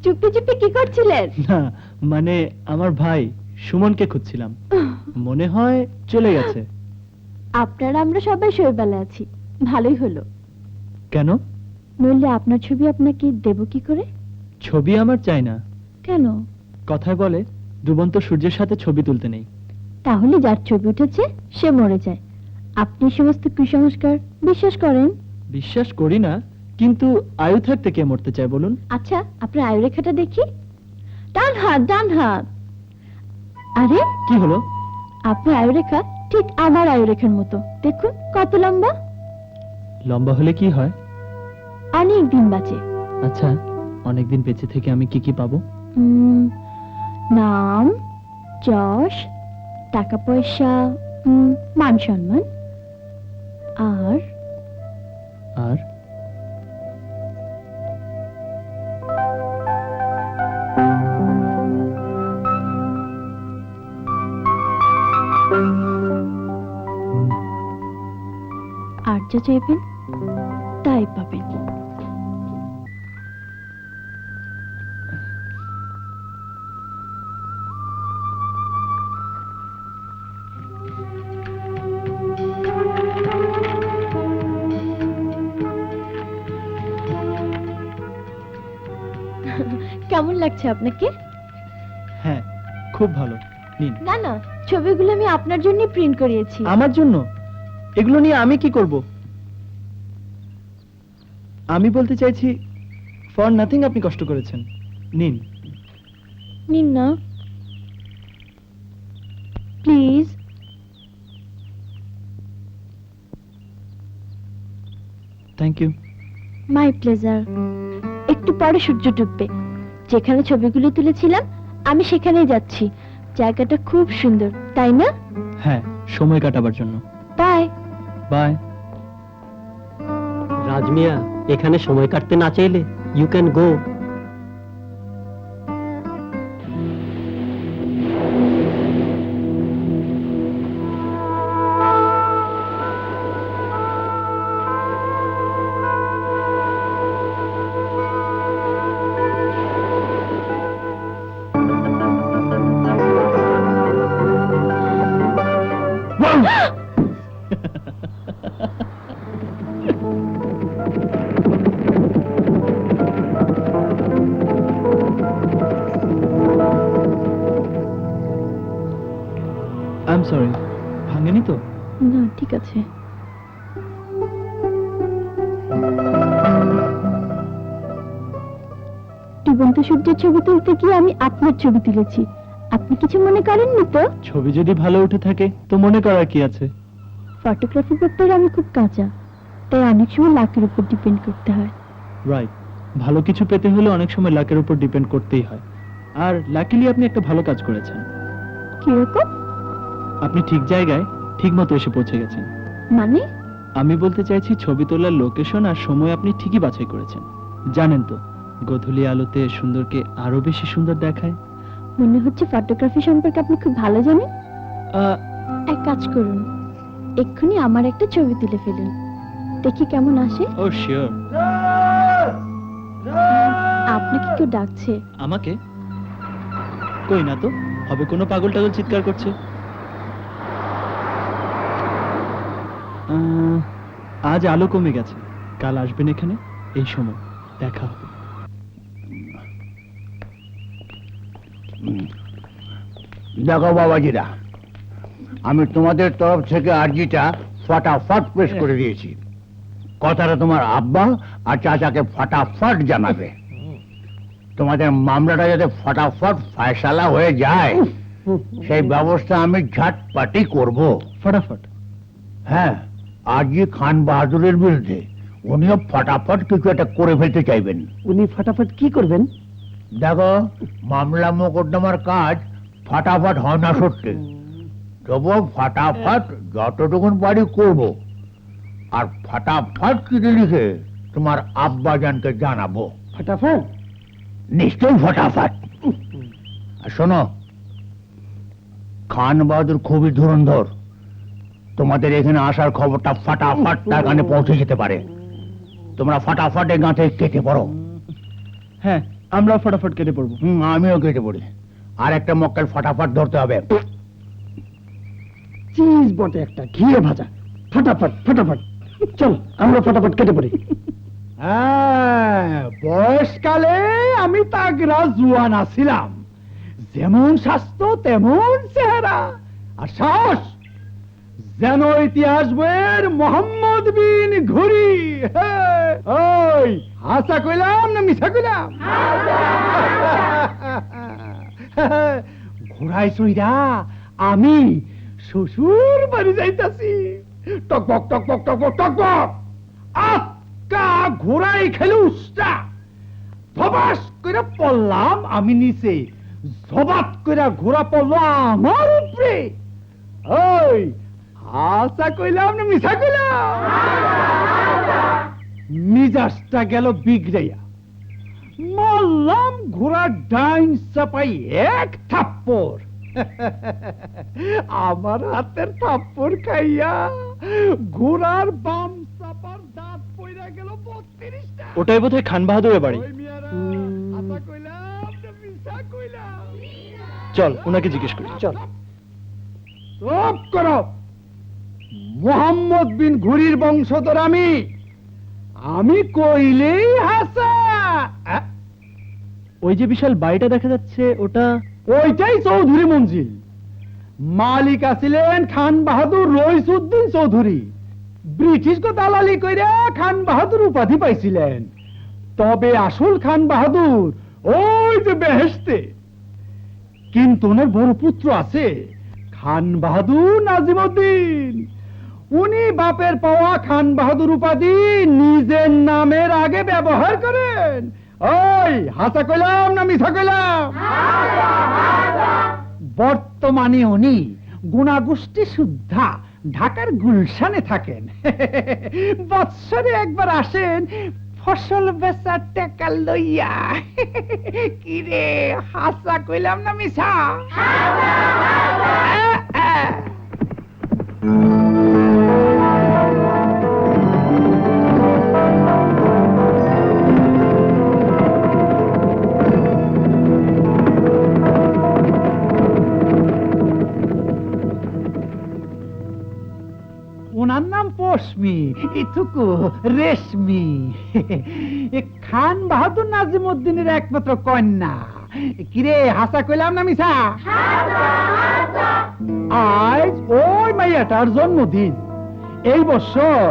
চুপি চুপি কি করছিলেন? না, মানে আমার ভাই সুমনকে খুঁজছিলাম, মনে হয় চলে গেছে। আপনারা আমরা সবাই শৈবালে আছি, ভালোই হলো। কেন? নইলে আপনার ছবি আপনাকে দেব কি করে? ছবি আমার চাই না। কেন? কথায় বলে ডুবন্ত সূর্যের সাথে ছবি তুলতে নেই। তাহলে যার ছবি উঠেছে সে মরে যায়, আপনি সমস্ত কুসংস্কার বিশ্বাস করেন? বিশ্বাস করি না, কিন্তু আয়ু থাকতে কে মরতে চায় বলুন? আচ্ছা, আপনার আয়ুরেখাটা দেখি। ডান হাত, ডান হাত। আরে কি হলো? আপনার আয়ুরেখা ঠিক আমার আয়ুরেখার মতো, দেখুন কত লম্বা। লম্বা হলে কি হয়? অনেক দিন বাঁচে। আচ্ছা, অনেকদিন বেঁচে থেকে আমি কি কি পাবো? নাম, যশ, টাকা পয়সা, মান সম্মান, আর আর আর যা চাইবেন তাই পাবেন। কেমন লাগছে আপনাকে? হ্যাঁ, খুব ভালো। নিন। না না, ছবিগুলো আমি আপনার জন্য প্রিন্ট করিয়েছি। আমার জন্য? এগুলো নিয়ে আমি কি করব? আমি বলতে চাইছি, ফর নাথিং আপনি কষ্ট করেছেন। নিন। নিন না please. Thank you. My pleasure. একটু পরে সূর্য ডুববে, যেখানে ছবিগুলো তুলেছিলাম আমি সেখানেই যাচ্ছি। জায়গাটা খুব সুন্দর, তাই না? হ্যাঁ, সময় কাটাবার জন্য। Bye bye. রাজমিয়া, এখানে সময় কাটতে না চাইলে you can go. I am sorry, ভাঙেনি তো? না, ঠিক আছে। ডুবন্ত সূর্যের ছবি তুলতে গিয়ে আমি আপনার ছবি তুলেছি, আপনি কিছু মনে করেননি তো? ছবি যদি ভালো উঠে থাকে তো মনে করার কি আছে? ফটোগ্রাফি ব্যাপারে আমি খুব কাঁচা, তাই অনেক সময় লাকের উপর ডিপেন্ড করতে হয়। রাইট, ভালো কিছু পেতে হলে অনেক সময় লাকের উপর ডিপেন্ড করতেই হয়। আর লাকিলি আপনি একটা ভালো কাজ করেছেন। কিরকম? আপনি ঠিক জায়গায় ঠিক মতো এসে পৌঁছে গেছেন। মানে? আমি বলতে চাইছি, ছবি তোলার লোকেশন আর সময় আপনি ঠিকই বাছাই করেছেন। জানেন তো, গোধূলি আলোতে সুন্দরকে আরো বেশি সুন্দর দেখায়। মনে হচ্ছে ফটোগ্রাফি সম্পর্কে আপনি খুব ভালো জানেন। এক কাজ করুন, এক্ষুনি আমার একটা ছবি তুলে ফেলুন, দেখি কেমন আসে। ও শিওর। আপনাকে কেউ ডাকছে। আমাকে? কই না তো, হবে কোনো পাগল টাগল চিৎকার করছে। আজ আলো কমে গেছে, কাল আসবেন এখানে এই সময়, দেখা হবে। দেখো বাবাজিরা, আমি তোমাদের তরফ থেকে আর্জিটা ফটাফট পেশ করে দিয়েছি। কথাটা তোমার আব্বা আর চাচাকে ফটাফট জানাবে। তোমাদের মামলাটা যাতে ফটাফট ফয়সালা হয়ে যায় সেই ব্যবস্থা আমি ঝটপটি করব। ফটাফট? হ্যাঁ, আরজি খান বাহাদুরের বিরুদ্ধে উনিও ফটাফট কিছু একটা করে ফেলতে চাইবেন। উনি ফটাফট কি করবেন? দেখো, মামলা মোকদ্দমার কাজ ফটাফট হয় না সত্যি, তবুও ফটাফট যতটুকুন পারি করব। আর ফটাফট চিঠি লিখে তোমার আব্বাজানকে জানাবো। ফটাফট? নিশ্চয়ই ফটাফট। আর শোনো, খান বাহাদুর খুবই ধুরন্ধর, তোমাদের এখানে আসার খবরটা ফটাফট তার কানে পৌঁছে যেতে পারে। তোমরা ফটাফট এই গাঁটে কেটে পড়ো। হ্যাঁ, আমরাও ফটাফট কেটে পড়বো। আমিও কেটে পড়ি। আর একটা মক্কেল ফটাফট ধরতে হবে। চিজ বটে একটা, ঘিয়ে ভাজা। ফটাফট ফটাফট, চল আমরা ফটাফট কেটে পড়ি। হ্যাঁ, বয়সকালে আমি তাগরা জুয়ান আছিলাম, যেমন স্বাস্থ্য তেমন চেহারা, আর সাহস যেন ইতিহাস বইয়ের মোহাম্মদ বিন ঘুরি। হ্যাঁ, ওই হাসা কইলাম না মিছা কইলাম? ঘোড়ায় চইরা আমি শ্বশুর বাড়ি যাইতাছি। টকবক টকবক টকবক টকবক, আক্কা ঘোড়াই খেলে উস্তা, ধবাস করে পড়লাম আমি নিচে, জবাত করে ঘোড়া পড়লো আমার উপরে। ওই হাসা কইলাম না মিছা কইলাম? মিজাজটা গেল বিগড়াইয়া, মারলাম ঘোড়ার ডাইন চাপাই এক থাপ্পড়। আমার হাতের থাপ্পড় খাইয়া ঘোড়ার বাম চাপার দাঁত পইরা গেল 32টা। ওটাই বোধহয় খান বাহাদুরের বাড়ি। ওই মিয়ারা, হাসা কইলাম না মিছা কইলাম? চল ওনাকে জিজ্ঞেস করি। চল চুপ করো। মোহাম্মদ বিন ঘুরির বংশধর আমি কইলেই হাসা। ওই যে বিশাল বাড়িটা দেখা যাচ্ছে, ওটা? ওইটাই চৌধুরী মঞ্জিল। মালিক আছিলেন খান বাহাদুর রইসউদ্দিন চৌধুরী। ব্রিটিশ কো দালালি কইরা খান বাহাদুর উপাধি পাইছিলেন। তবে আসল খান বাহাদুর ওই যে বেহেশতে। কিন্তু ওনার বড় পুত্র আছে, খান বাহাদুর নাজিমউদ্দিন। উনি বাপের পাওয়া খান বাহাদুর উপাধি নিজের নামের আগে ব্যবহার করেন। ওই হাসা কইলাম না মিছা কইলাম? বর্তমানে উনি গুণাগুষ্টি শুদ্ধা ঢাকার গুলশানে থাকেন। বৎসরে একবার আসেন ফসল বেচার টাকা লইয়া। কিরে হাসা কইলাম না মিছা? ওনার নাম পশমি, ইথুকু রেশমি। খান বাহাদুর নাজিমউদ্দিনের একমাত্র কন্যা। কিরে হাসা কইলাম না মিছা? আজ ওই মাইয়াটার জন্মদিন। এই বছর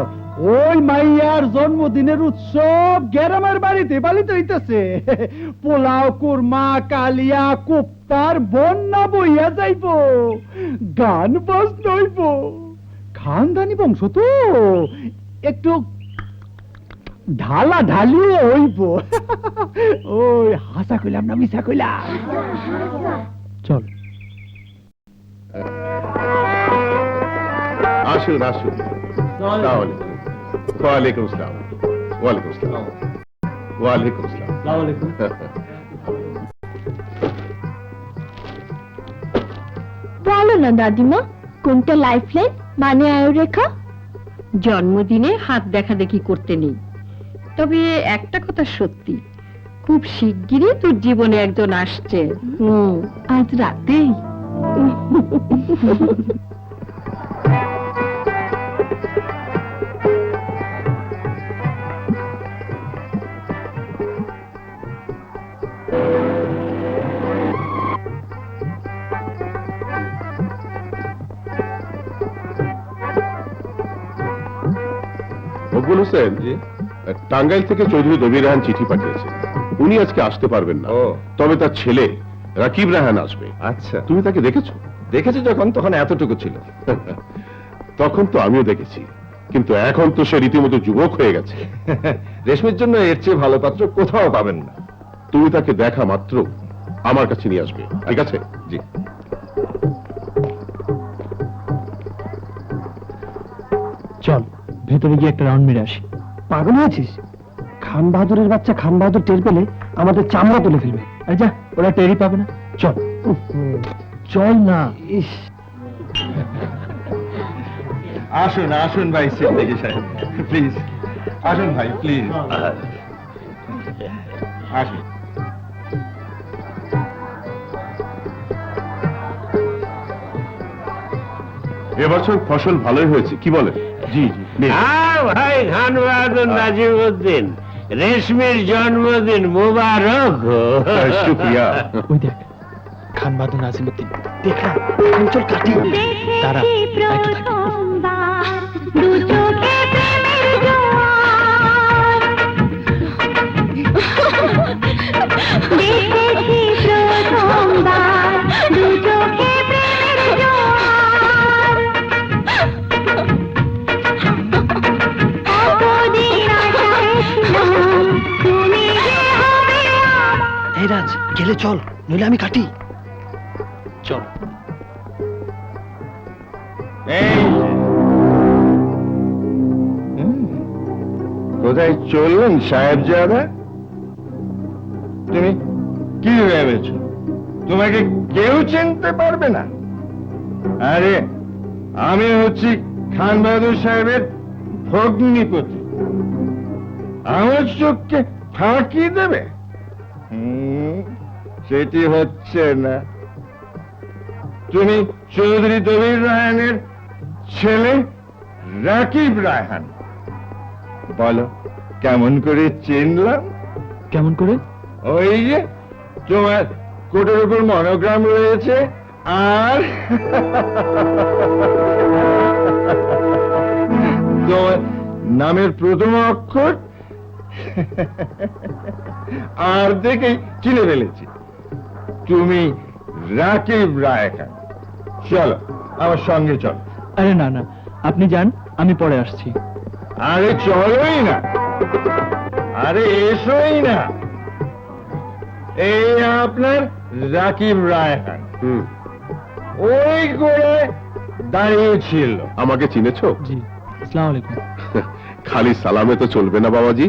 ওই মাইয়ার জন্মদিনের উৎসব গ্রামের বাড়িতে পালিত হইতেছে। পোলাও কুরমা কালিয়া কোপ্তার বন্যা বইয়া যাইব, গান বাজনা হইব। খানদানি বংশ তো একটু ঢালা ঢালিও হইব। ওই হাসা কইলাম না মিছা কইলাম? চল। আসুন আসুন। আসসালামু আলাইকুম। ওয়ালাইকুম আসসালাম। ওয়ালাইকুম আসসালাম। ওয়ালাইকুম আসসালাম। বলো না দাদিমা, কোনটা লাইফ লাইন মানে আয়ুরেখা? জন্মদিনে হাত দেখা দেখি করতে নেই, তবে একটা কথা সত্যি, খুব শিগগিরই তোর জীবনে একজন আসছে। আজ রাতেই। মকবুল হোসেন, টাঙ্গাইল থেকে চৌধুরী দবির রাহান চিঠি পাঠিয়েছে। উনি আজকে আসতে পারবেন না, তবে তার ছেলে রাকিব রাহান আসবে। আচ্ছা, তুমি তাকে দেখেছো? দেখেছি যখন, তখন এতটুকু ছিল। তখন তো আমিও দেখেছি, কিন্তু এখন তো সে রীতিমতো যুবক হয়ে গেছে। রেশমির জন্য এর চেয়ে ভালো পাত্র কোথাও পাবেন না। তুমি তাকে দেখা মাত্র আমার কাছে নিয়ে আসবে, ঠিক আছে? জি। চল ভেতরে গিয়ে একটা রাউন্ড মেরে আসি। পাগল হয়েছিস? খান বাহাদুরের বাচ্চা খান বাহাদুর টের পেলে আমাদের চামড়া তুলে ফেলবে। আরে যা, ওরা টেরই পাবে না। চল চল না। ইস, আসুন আসুন ভাই সিদ্দিকী সাহেব, প্লিজ আসুন ভাই প্লিজ আসুন। এবছর ফসল ভালোই হয়েছে কি বলেন? জি জি ভাই খান বাহাদুর নাজিমউদ্দিন, রেশমির জন্মদিন মুবারক হো। শুক্রিয়া। ওই দেখ খান বাহাদুর নাজিমউদ্দিন দেখলাম এখন চল কাটি তারা একটু থাকি এই রাজ গেলে চল নইলে আমি কাটি চল কোথায় চললেন সাহেবজাদা? তুমি কি ভেবেছ তোমাকে কেউ চিনতে পারবে না? আরে আমি হচ্ছি খান বাহাদুর সাহেবের ভগ্নিপতি। আমার চোখকে ফাঁকি দেবে? সেটি হচ্ছে না। তুমি চৌধুরী দবির রায়হানের ছেলে রাকিব রায়হান। বলো কেমন করে চিনলাম? কেমন করে? ওই যে তোমার কোটের উপর মনোগ্রাম রয়েছে আর তোমার নামের প্রথম অক্ষর আর দেখেই চিনে ফেলেছি তুমি রাকিব রায়হান। চলো আমার সঙ্গে চলো। আরে না না আপনি যান আমি পরে আসছি আরে চলোই না, আরে এসোই না। এই আপনার রাকিব রায়হান ওই করে দাঁড়িয়েছিল। আমাকে চিনেছো? জি আসসালামু আলাইকুম খালি সালামে তো চলবে না বাবাজি,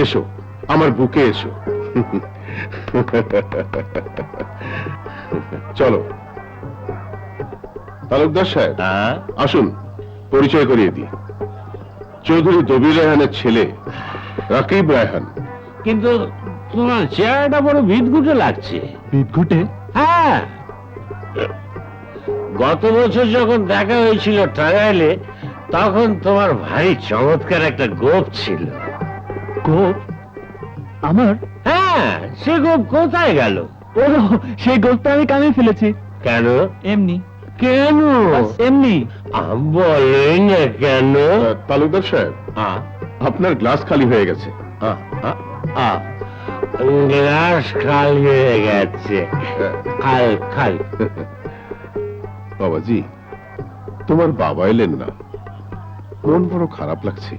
এসো আমার বুকে এসো। চলো তালুকদার সাহেব আসুন পরিচয় করিয়ে দিই, চৌধুরী দবির রায়হানের ছেলে রাকিব রায়হান। কিন্তু তোমার চেহারাটা বড় বিদঘুটে লাগছে। বিদঘুটে? হ্যাঁ, গত বছর যখন দেখা হয়েছিল টাঙ্গাইলে তখন তোমার ভারী চমৎকার একটা গোপ ছিল। গোপ? আমার? হ্যাঁ, সে গোপ কোথায় গেল? ও সেই গোপটা আমি কামিয়ে ফেলেছি। কেন? এমনি কেন? এমনি বলেই না কেন? তালুকদার সাহেব আপনার গ্লাস খালি হয়ে গেছে। গ্লাস খালি হয়ে গেছে। খাল খাল। বাবাজি তোমার বাবা এলেন না, মন বড় খারাপ লাগছে।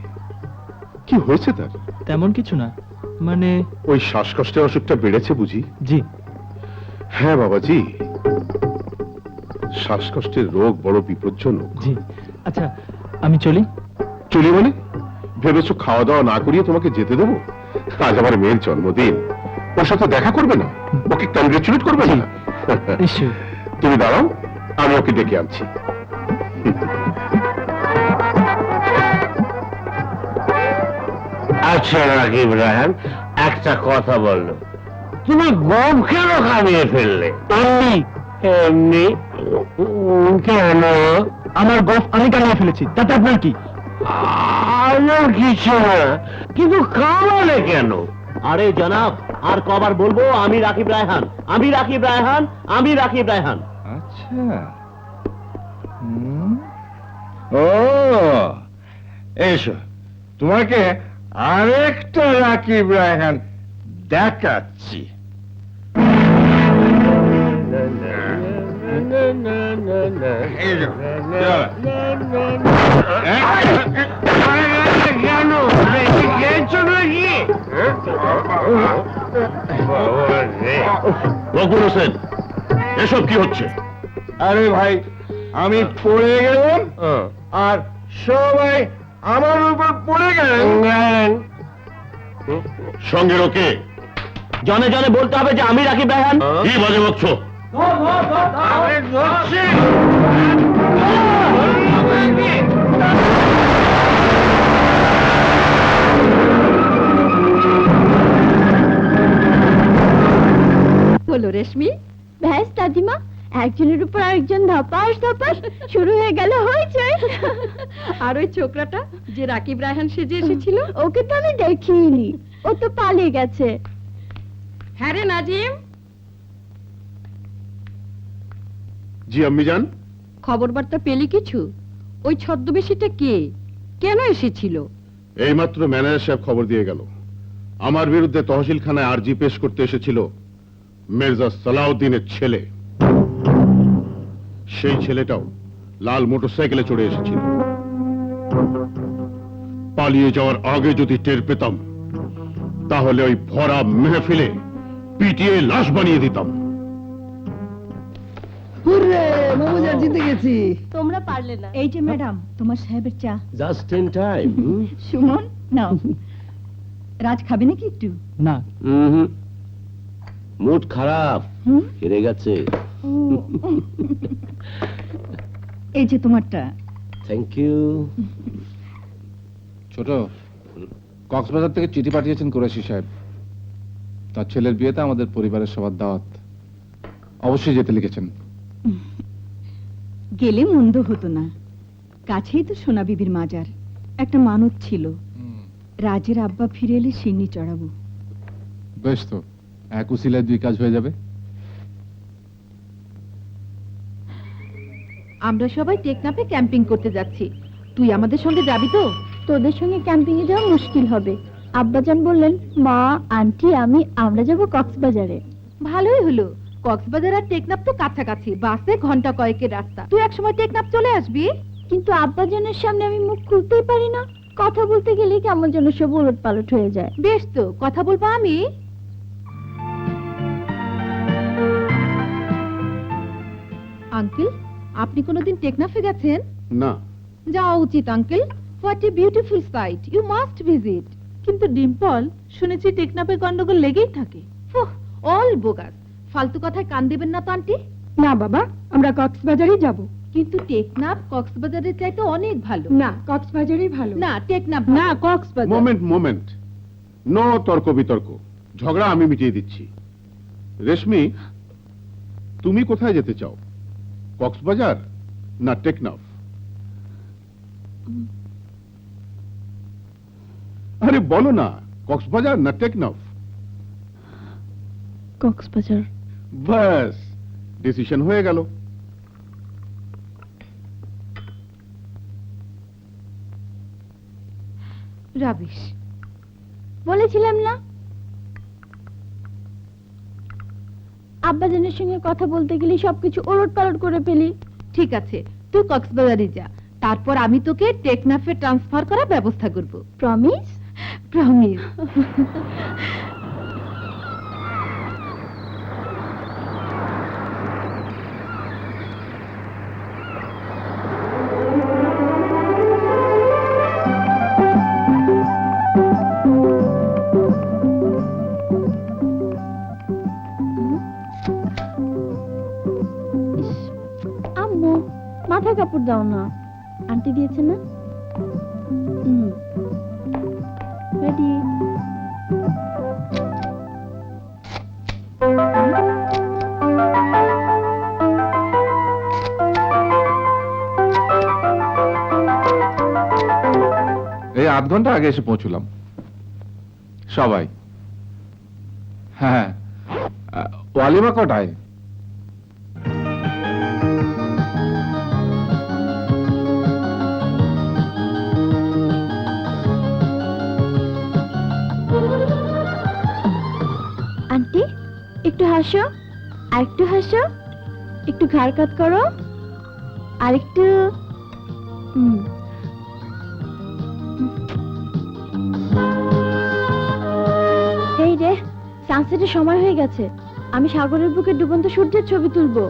কি হয়েছে তার? তেমন কিছু না, মানে ওই শ্বাসকষ্টের অসুখটা বেড়েছে বুঝি? জি হ্যাঁ বাবাজি, শ্বাসকষ্টের রোগ বড় বিপজ্জনক। জি আচ্ছা আমি চলি। চলি মানে ভেবেছো খাওয়া দাওয়া না করিয়ে তোমাকে যেতে দেবো? আজ আমার মেয়ের জন্মদিন, ওর সাথে দেখা করবে না, ওকে কংগ্রেচুলেট করবে না? নিশ্চয়ই। তুমি দাঁড়াও, আমি ওকে ডেকে আনছি। আচ্ছা রাকিব রায়হান, একটা কথা বললো, তুমি গম কেন কামিয়ে ফেললে? এমনি এমনি? কেন? আমার গোপ আমি কামিয়ে ফেলেছি, তাতে আপনার কি? আমার কিছু না, কিন্তু কামালে কেন? আরে জনাব আর কবার বলবো আমি রাকিব রায়হান, আমি রাকিব রায়হান, আমি রাকিব রায়হান। আচ্ছা ও এসো, তোমাকে আরেকটা রাকিব রায়হান দেখাচ্ছি। এসো, কেন খেয়েছো নাকি? বকুল হোসেন, এসব কি হচ্ছে? আরে ভাই আমি পড়ে গেলাম আর সবাই আমার উপর পড়ে গেলেন। সঙ্গে ওকে জনে জনে বলতে হবে যে আমি রাকিব রায়হান। কি বাজে বকছো? আমি ধরছি। দাদিমা, একজনের উপর আরেকজন ধপাস ধপাস শুরু হয়ে গেল হইচই। আর ওই ছোকরাটা যে রাকিব রায়হান সেজে এসেছিল? ওকে তো আমি দেখিনি, ও তো পালিয়ে গেছে। হ্যাঁ রে নাজিম, জি আম্মি যান। খবর বার্তা পেলি কিছু? ওই ছদ্মবেশীটা কে, কেন এসেছিল? এইমাত্র ম্যানেজার সাহেব খবর দিয়ে গেল, আমার বিরুদ্ধে তহসিলখানায় আরজি পেশ করতে এসেছিল মির্জা সালাউদ্দিনের ছেলে। সেই ছেলেটাও লাল মোটরসাইকেলে চড়ে এসেছিল। পালিয়ে যাওয়ার আগে যদি টের পেতাম তাহলে ওই ভরা মেহফিলে পিটিয়ে লাশ বানিয়ে দিতাম। জিতে গেছি। তোমরা পারলে না। এই যে ম্যাডাম, তোমার সাহেবের চা। Just in time. সুমন, নাও। রাজ খাবে নাকি একটু? না, মুড খারাপ, হুম? হেরে গেছে। এই যে তোমারটা। Thank you. ছোট, কক্সবাজার থেকে চিঠি পাঠিয়েছেন কুরাশি সাহেব। তার ছেলের বিয়েতে আমাদের পরিবারের সবার দাওয়াত, অবশ্যই যেতে লিখেছেন। গেলে মন্দ হতো না, কাছেই তো সোনা বিবির মাজার। একটা মানত ছিল, রাজের আব্বা ফিরে এলে সিন্নি চড়াবো। বেশ, তো এক উসিলায় দুই কাজ হয়ে যাবে। আমরা সবাই টেকনাফে ক্যাম্পিং করতে যাচ্ছি, তুই আমাদের সঙ্গে যাবি তো? তোদের সঙ্গে ক্যাম্পিং এ যাওয়া মুশকিল হবে। আব্বাজান বললেন মা, আন্টি, আমরা যাব কক্সবাজারে। ভালোই হলো, কক্সবাজার আর টেকনাফ তো কাছাকাছি, বাসে ঘন্টা কয়েকের রাস্তা। তুই একসময় টেকনাফ চলে আসবি। কিন্তু আব্বাজানের সামনে আমি মুখ খুলতেই পারি না, কথা বলতে গেলে কেমন যেন সব উলট পালট হয়ে যায়। বেশ, তো কথা বলবো আমি। আঙ্কেল, আপনি কোনোদিন টেকনাফে গেছেন? না। যাওয়া উচিত uncle. What a beautiful sight, you must visit. কিন্তু ডিম্পল, শুনেছি টেকনাফে গন্ডগোল লেগেই থাকে। অল বোগাস, ফালতু কথায় কান দেবেন না তো আন্টি। না বাবা, আমরা কক্সবাজারেই যাব। কিন্তু টেকনাফ কক্সবাজারের চাইতে অনেক ভালো। না, কক্সবাজারই ভালো। না, টেকনাফ না, কক্সবাজার। মোমেন্ট, নো তর্ক বিতর্ক, ঝগড়া আমি মিটিয়ে দিচ্ছি। রেশমি, তুমি কোথায় যেতে চাও, কক্সবাজার না টেকনাফ? আরে বলো না, কক্সবাজার না টেকনাফ? কক্সবাজার। বাস, ডিসিশন হয়ে গেল। রাবিশ, বলেছিলাম না। আব্বাজানের সঙ্গে কথা বলতে গেলে সবকিছু ওলট পালট করে ফেলি। ঠিক আছে, তুই কক্সবাজারে যা, তারপর আমি তোকে টেকনাফে ট্রান্সফার করার ব্যবস্থা করব। প্রমিস? প্রমিস। আম্মু, মাথায় কাপড় দাও না। আন্টি দিয়েছে না? রেডি। এই আধ ঘন্টা আগে এসে পৌঁছলাম সবাই। হ্যাঁ, ওয়ালিমা কটায়? আন্টি, একটু হাসো, আর একটু হাসো, একটু ঘাড় কাত করো, আর একটু। এই রে, সানসেটের সময় হয়ে গেছে, আমি সাগরের বুকে ডুবন্ত সূর্যের ছবি তুলবো।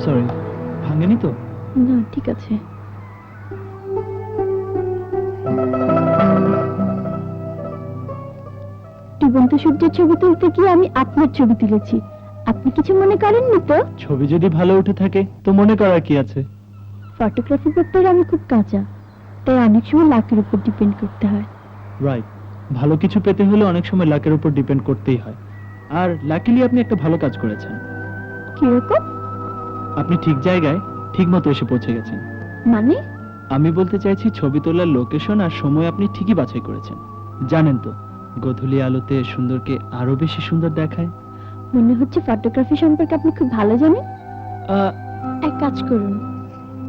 সরি, ভাঙেনি তো? না, ঠিক আছে। ডুবন্ত সূর্যের ছবি তুলতে গিয়ে আমি আপনার ছবি তুলেছি। আপনি কিছু মনে করেননি তো? ছবি যদি ভালো উঠে থাকে তো মনে করার কি আছে? ফটোগ্রাফি ব্যাপারে আমি খুব কাঁচা, তাই অনেক সময় লাকের উপর ডিপেন্ড করতে হয়। রাইট, ভালো কিছু পেতে হলে অনেক সময় লাকের উপর ডিপেন্ড করতেই হয়। আর লাকিলি আপনি একটা ভালো কাজ করেছেন। কিরকম? আপনি ঠিক জায়গায় ঠিক মতো এসে পৌঁছে গেছেন। মানে? আমি বলতে চাইছি ছবি তোলার লোকেশন আর সময় আপনি ঠিকই বাছাই করেছেন। জানেন তো, গোধূলি আলোতে সুন্দরকে আরো বেশি সুন্দর দেখায়। মনে হচ্ছে ফটোগ্রাফি সম্পর্কে আপনি খুব ভালো জানেন। আহ, এক কাজ করুন,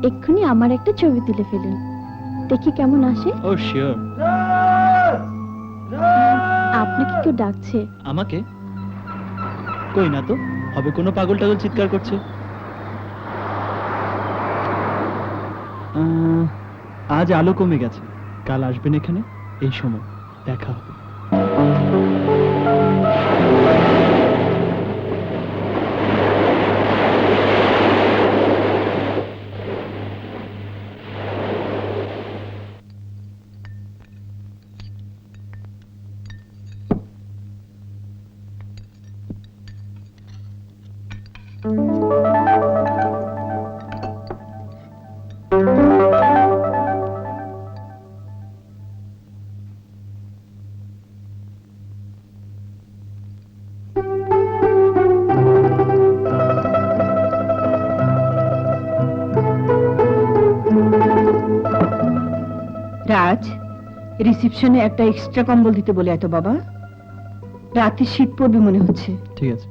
এক্ষুনি আমার একটা ছবি তুলে ফেলুন, দেখি কেমন আসে। ও শিওর। আপনাকে কেউ ডাকছে। আমাকে? কই না তো, হবে কোনো পাগল টাগল চিৎকার করছে। আজ আলো কমে গেছে, কাল আসবেন এখানে, এই সময় দেখা হবে। রাজ, রিসেপশনে একটা এক্সট্রা কম্বল দিতে বলে এত বাবা, রাতে শীত পড়বে মনে হচ্ছে। ঠিক আছে।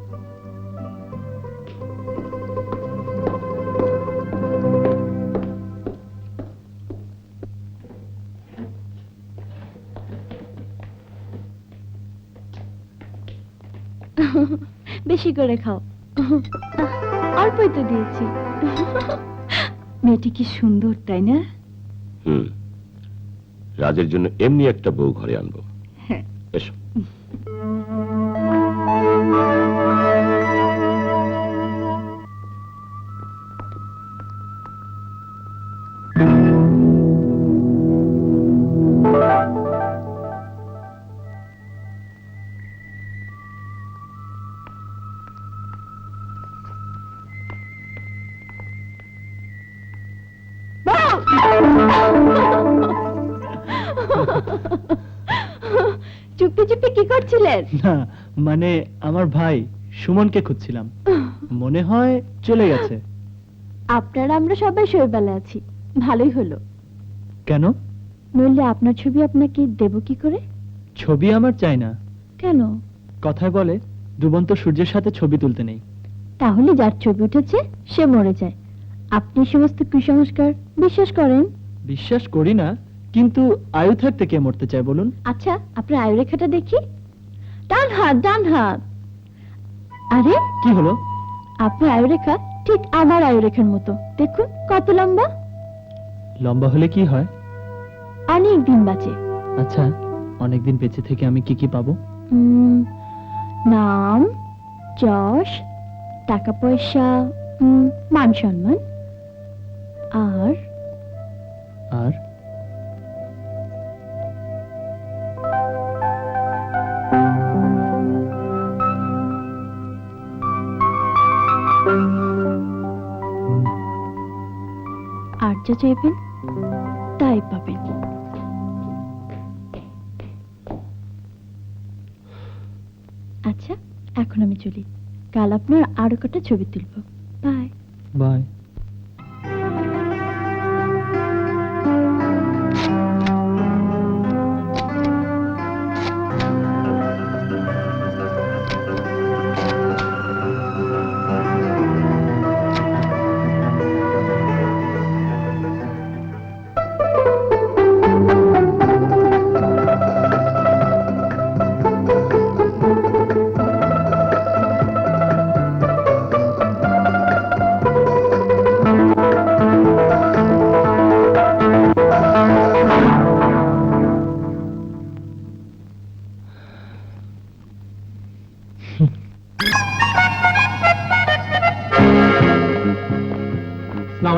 বেশি করে খাও। অল্পই তো দিয়েছি। মেয়েটি কি সুন্দর, তাই না? রাজের জন্য এমনি একটা বউ ঘরে আনবো। হ্যাঁ। এসো। চুপি চুপি কি করছিলেন? না, মানে আমার ভাই সুমনকে খুঁজছিলাম, মনে হয় চলে গেছে। আপনারা আমরা সবাই শৈবালে আছি, ভালোই হলো। কেন? নইলে আপনার ছবি আপনাকে দেব কি করে? ছবি আমার চাই না। কেন? কথায় বলে ডুবন্ত সূর্যের সাথে ছবি তুলতে নেই। তাহলে যার ছবি উঠেছে সে মরে যায়। আপনি সমস্ত কুসংস্কার বিশ্বাস করেন? বিশ্বাস করি না, কিন্তু আয়ু থাকতে কে মরতে চায় বলুন? আচ্ছা, আপনার আয়ুরেখাটা দেখি। ডান হাত, ডান হাত। আরে কি হলো? আপনার আয়ুরেখা ঠিক আমার আয়ুরেখার মতো, দেখুন কত লম্বা। লম্বা হলে কি হয়? অনেক দিন বাঁচে। আচ্ছা, অনেকদিন বেঁচে থেকে আমি কি কি পাবো? নাম, যশ, টাকা পয়সা, মান সম্মান, আর আর আর যা চাইবেন তাই পাবেন। আচ্ছা, এখন আমি চলি, কাল আপনার আরো কটা ছবি তুলব। Bye bye.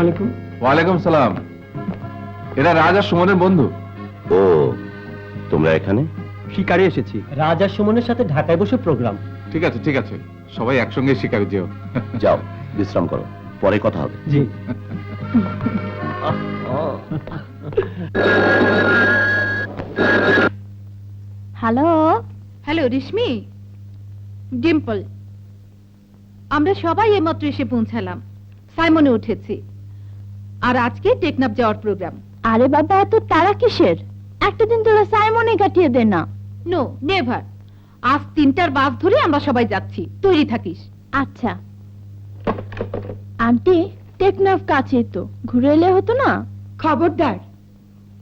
আলাইকুম। ওয়ালাইকুম সালাম। এরা রাজ আর সুমনের বন্ধু। ও, তোমরা এখানে? শিকারে এসেছি। রাজা সুমনের সাথে ঢাকায় বসে প্রোগ্রাম। ঠিক আছে ঠিক আছে, সবাই একসঙ্গে শিকারে যেও। যাও বিশ্রাম করো, পরে কথা হবে। জি। হ্যালো হ্যালো রেশমি, ডিম্পল, আমরা সবাই এইমাত্র এসে পৌঁছালাম। সাইমনে উঠেছি, আর আজকে টেকনাফ যাওয়ার প্রোগ্রাম। আরে বাবা, এত তারা কিসের? একটা দিন তোরা সাইমনে কাটিয়ে দে না। নো নেভার, আজ 3টার বাস ধরে আমরা সবাই যাচ্ছি, তৈরি থাকিস। আচ্ছা আন্টি, টেকনাফ কাছেই তো, ঘুরে এলে হতো না? খবরদার,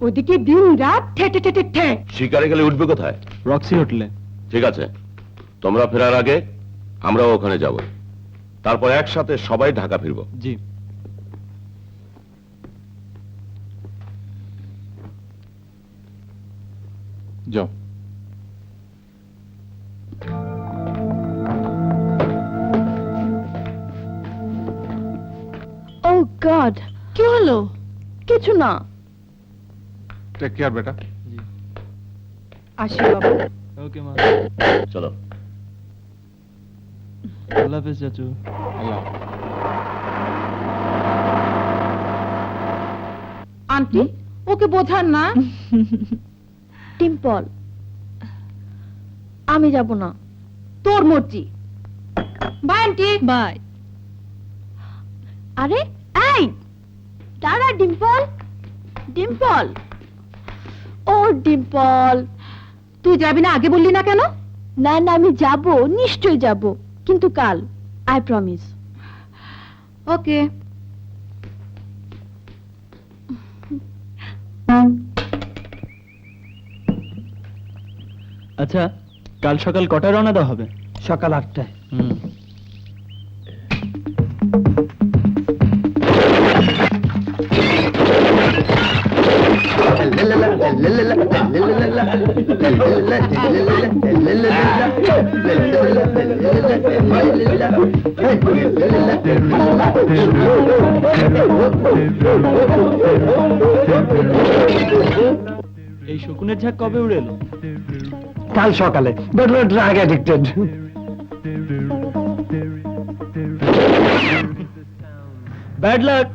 ওদিকে দিন রাত ঠেটে ঠেটে ঠে। শিকারে গেলে উঠবে কোথায়? রক্সি হোটেলে। ঠিক আছে, তোমরা ফেরার আগে আমরাও ওখানে যাব, তারপর একসাথে সবাই ঢাকা ফিরবো। জি। যাও। ও গড, কি হলো? কিছু না। টেক কেয়ার বেটা। আসি বাবা। ওকে মা। চলো। আল্লাহ হাফেজ চাচু। আল্লাহ। আন্টি, ওকে বোঝান না। টিম্পল, আমি যাব না। তোর মর্জি। Bye aunty. বাই। আরে এই দাঁড়া ডিম্পল, ডিম্পল, ও ডিম্পল। তুই যাবি না, আগে বললি না কেন? না না, আমি যাব, নিশ্চয়ই যাব, কিন্তু কাল, আই প্রমিস। ওকে। আচ্ছা, কাল সকাল কটায় রওনা দেওয়া হবে? সকাল 8টায়। হুম। এই শকুনের ঝাঁক কবে উড়ে এলো? কাল সকালে। Drug addicted. Bad luck.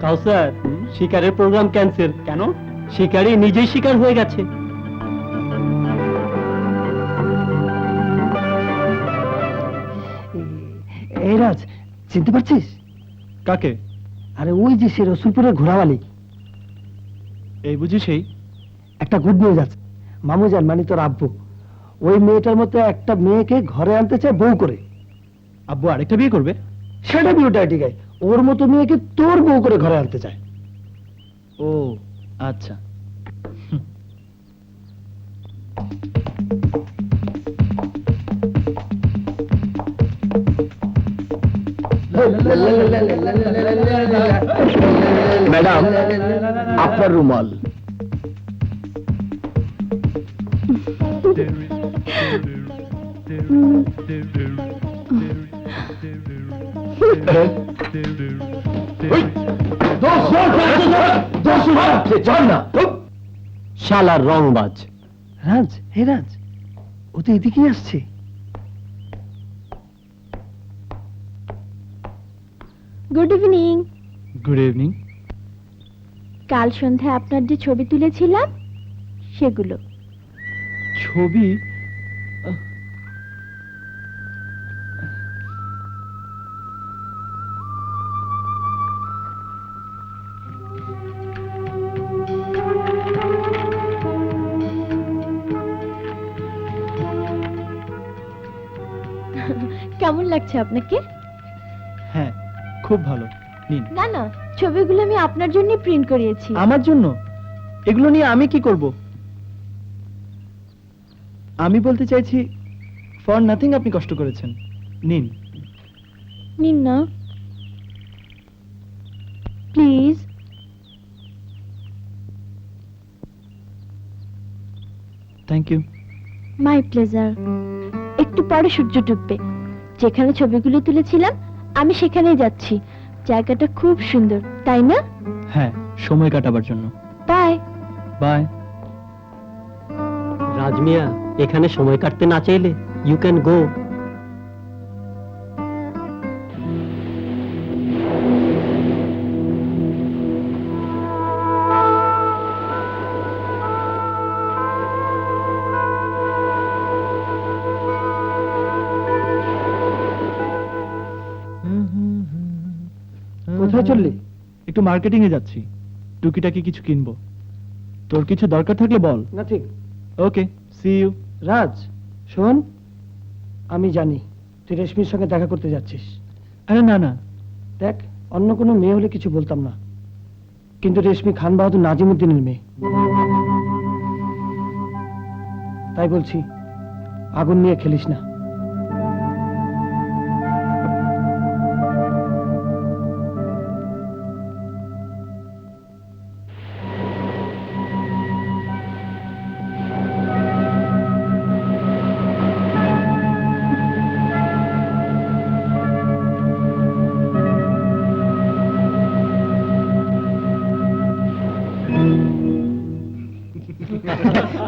Kawsar, শিকারের প্রোগ্রাম ক্যান্সেল। কেন? শিকারি নিজেই শিকার হয়ে গেছে। এই রাজ, চিনতে পারছিস? কাকে? আরে ওই যে সে রসুলপুরের ঘোড়াওয়ালি। এই বুঝি সেই? একটা গুড নিউজ আছে। মামুজান মানে তোর আব্বু, ওই মেয়েটার মতো একটা মেয়েকে ঘরে আনতে চায় বউ করে। আব্বু আরেকটা বিয়ে করবে? সেটা বিউটা ঠিক আছে, ওর মতো মেয়েকে তোর বউ করে ঘরে আনতে চায়। ও আচ্ছা। ম্যাডাম, আপনার রুমাল। শালার রংবাজ। রাজ, হে রাজ, ও তো এদিকেই আসছে। Good evening. Good evening. কাল সন্ধ্যায় আপনার যে ছবি তুলেছিলাম সেগুলো। ছবি? কেমন লাগছে আপনাকে? হ্যাঁ, খুব ভালো। নিন। না না, ছবিগুলো আমি আপনার জন্য প্রিন্ট করিয়েছি। আমার জন্য? এগুলো নিয়ে আমি কি করব? আমি বলতে চাইছি ফর নাথিং আপনি কষ্ট করেছেন, নিন। নিন না please. Thank you. My pleasure. একটু পরে সূর্য ডুববে, যেখানে ছবিগুলো তুলেছিলাম আমি সেখানেই যাচ্ছি। জায়গাটা খুব সুন্দর, তাই না? হ্যাঁ, সময় কাটাবার জন্য। বাই। বাই। রাজমিয়া, এখানে সময় কাটতে না চাইলে ইউ ক্যান গো। কোথায় চললি? একটু মার্কেটিং এ যাচ্ছি, টুকিটাকি কিছু কিনবো। তোর কিছু দরকার থাকলে বল। Nothing. Okay, see you. Raj শোন, আমি জানি তুই রেশমির সঙ্গে দেখা করতে যাচ্ছিস। আরে না না, দেখ, অন্য কোনো মেয়ে হলে কিছু বলতাম না, কিন্তু রেশমি খান বাহাদুর নাজিমুদ্দিনের মেয়ে। তাই বলছি, আগুন নিয়ে খেলিস না।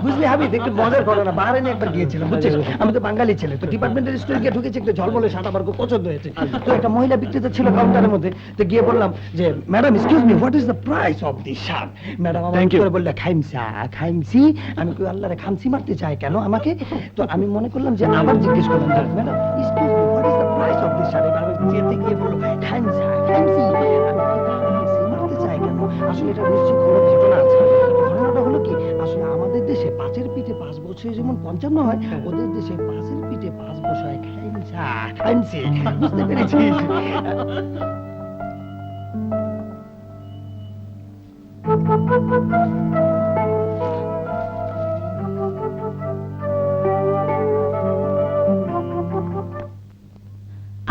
বুঝলি হাবিব, একটু মজার ঘটনা। বাহারাইনে একবার গিয়েছিলাম, বুঝছিস, আমি তো বাঙালি ছেলে, তো ডিপার্টমেন্টাল স্টোরে গিয়ে ঢুকেছি, একটা ঝলমলে শার্ট আমার খুব পছন্দ হয়েছে। তো একটা মহিলা বিক্রেতা ছিল কাউন্টারের মধ্যে, তো গিয়ে বললাম যে madam excuse me, what is the price of this shirt? Madam আমার করে বললে খাইমসা খাইমসি। আমি কই আল্লাহরে খামসি মারতে চাই কেন আমাকে? তো আমি মনে করলাম যে আবার জিজ্ঞেস করলাম যে madam excuse me, what is the price of this shirt? Madam যেতে গিয়ে বললো খাইমসা খাইমসি। মারতে চাই কেন? আসলে এটা নিশ্চিত কোনো ঘটনা আছে। ঘটনাটা হলো কি, আসলে আমাদের দেশে 5-এর পিঠে 5 বছরে যেমন 55 হয়, ওদের দেশে 5-এর পিঠে 5 বছর হয় খাইমসা খাইমসি। বুঝতে পেরেছিস?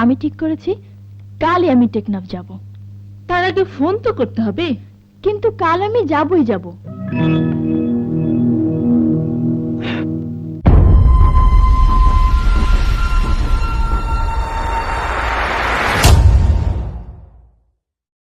আমি ঠিক করেছি কালই আমি টেকনাফ যাব। তার আগে ফোন তো করতে হবে, কিন্তু কাল আমি যাবই যাব।